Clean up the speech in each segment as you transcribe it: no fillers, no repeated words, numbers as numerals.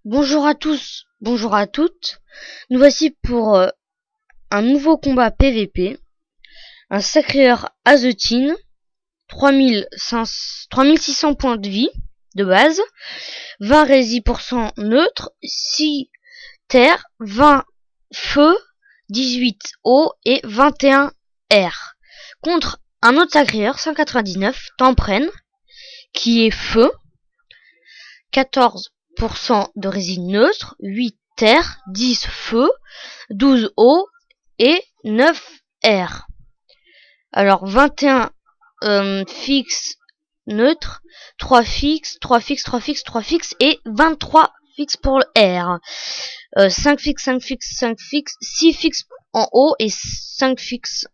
Bonjour à tous, bonjour à toutes. Nous voici pour un nouveau combat PVP. Un sacreur Azotin, 3600 points de vie de base, 20 rési% neutre, 6 terre, 20 feu, 18 eau et 21 air. Contre un autre sacreur, 199, Tempren, qui est feu, 14% de résine neutre, 8 terre, 10 feu, 12 eau et 9 air. Alors 21 fixe neutre, 3 fixe, 3 fixe, 3 fixe, 3 fixe et 23 fixe pour le air. 5 fixe, 5 fixe, 5 fixe, 6 fixe en haut et 5 fixe.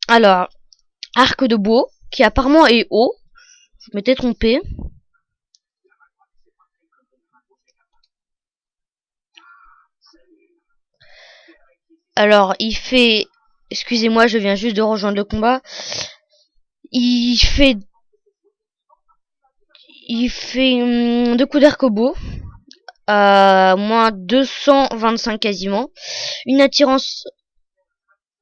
Alors, arc de bois, qui apparemment est haut. Je m'étais trompé. Alors, il fait... Excusez-moi, je viens juste de rejoindre le combat. Il fait 2 coups d'arc-bout. Moins 225 quasiment. Une attirance...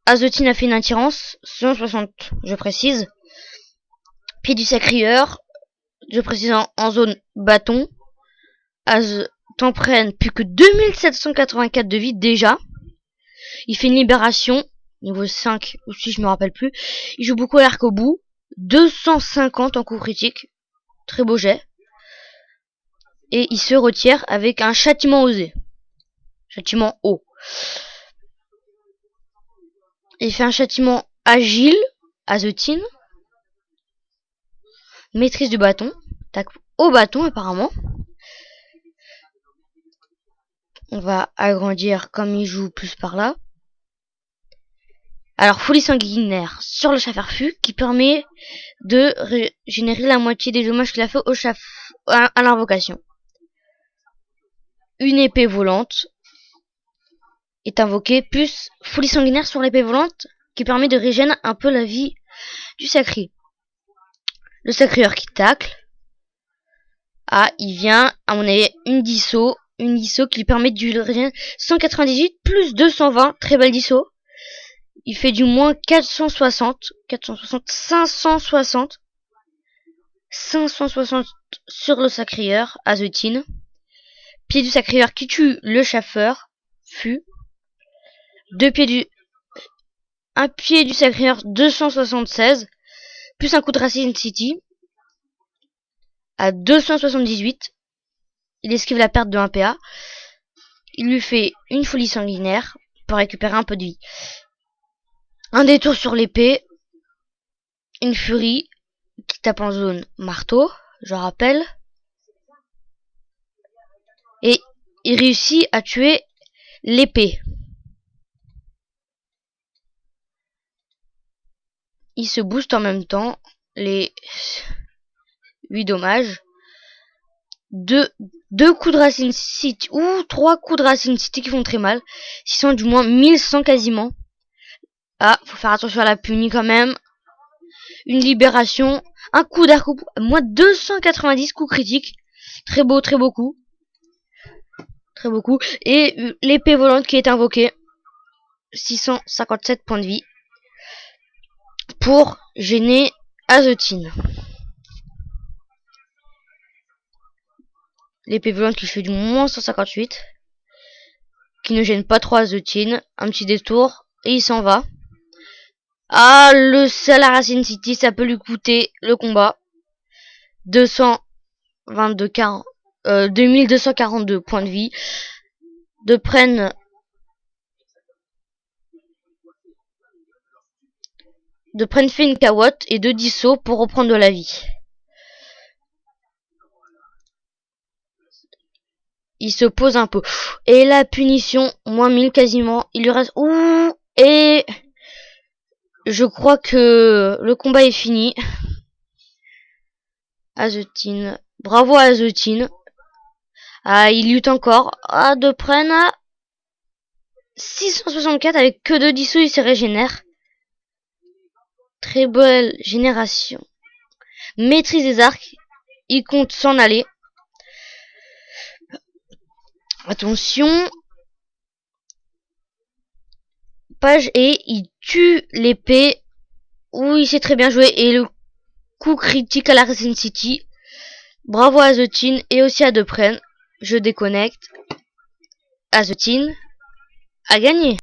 Azotin a fait une attirance. 160, je précise. Pied du sacrieur. Je précise en zone bâton. Tempren plus que 2784 de vie déjà. Il fait une libération, niveau 5 ou 6, je me rappelle plus. Il joue beaucoup à l'arc-bout. 250 en coup critique. Très beau jet. Et il se retire avec un châtiment osé. Châtiment haut. Il fait un châtiment agile, Azotin. Maîtrise du bâton. Tac au bâton apparemment. On va agrandir comme il joue plus par là. Alors, folie sanguinaire sur le chafarfu qui permet de régénérer la moitié des dommages qu'il a fait à l'invocation. Une épée volante est invoquée, plus folie sanguinaire sur l'épée volante qui permet de régénérer un peu la vie du sacré. Le sacreur qui tacle. Ah, il vient, à mon avis, une disso qui lui permet de régénérer 198 plus 220, très belle disso. Il fait du moins 560 sur le sacreur, Azotin. Pied du sacreur qui tue le chaffeur, fut. Un pied du sacreur, 276, plus un coup de Racine City, à 278. Il esquive la perte de 1 PA. Il lui fait une folie sanguinaire pour récupérer un peu de vie. Un détour sur l'épée. Une furie qui tape en zone marteau, je rappelle. Et il réussit à tuer l'épée. Il se booste en même temps les 8 dommages. Deux coups de Racine City ou 3 coups de Racine City qui font très mal. 600 du moins 1100 quasiment. Ah, faut faire attention à la punie quand même. Une libération, un coup d'arc, moins 290 coups critiques. Très beau coup. Très beau coup. Et l'épée volante qui est invoquée. 657 points de vie. Pour gêner Azotin. L'épée volante qui fait du moins 158. Qui ne gêne pas trop Azotin. Un petit détour. Et il s'en va. Ah, le seul à Racine City, ça peut lui coûter le combat. 2242 points de vie. De fait une cawotte et 2 disso pour reprendre de la vie. Il se pose un peu. Et la punition, moins 1000 quasiment. Il lui reste... Ouh, et... Je crois que le combat est fini. Azotin. Bravo à Azotin. Ah, il lutte encore. Ah, de Pren à 664 avec que 2 disso, il se régénère. Très belle génération. Maîtrise des arcs. Il compte s'en aller. Attention. Page et il tue l'épée. Oui, c'est très bien joué. Et le coup critique à la Racing City. Bravo à The Teen et aussi à Depren. Je déconnecte. À The Teen a gagné.